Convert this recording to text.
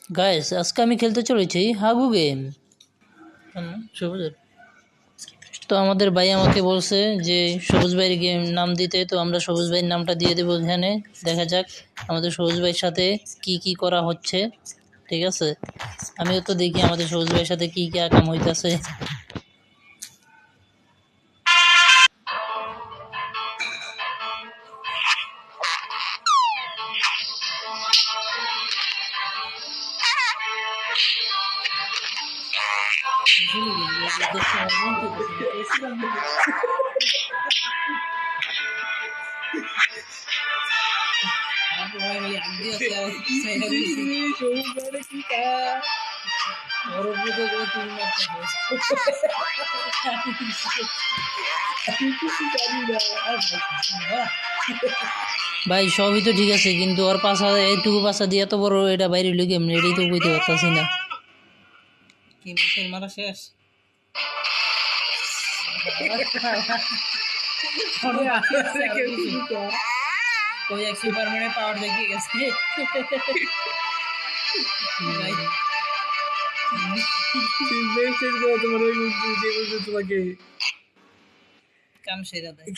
Guys আজকে আমি খেলতে চলেছি হাগু গেম। সবুজের তো আমাদের ভাই আমাকে বলছে যে সবুজ ভাইয়ের গেম নাম দিতে, তো আমরা সবুজ ভাইয়ের নামটা দিয়ে দেবো এখানে। দেখা যাক আমাদের সবুজ ভাইয়ের সাথে কি কি করা হচ্ছে। ঠিক আছে, আমিও তো দেখি আমাদের সবুজ ভাইয়ের সাথে কি কি আকাম হইতাছে। ভাই সবই তো ঠিক আছে, কিন্তু ওর পাশা এইটুকু পাশা দিয়ে এত বড় এটা বাইরে হইলো কেমনি, এটাই তো বুঝতে পারতাছি না। কি মারা শেষ? कोई एक सुपरमैन पावर देखिए कैसे भाई काम সেরা দেয়।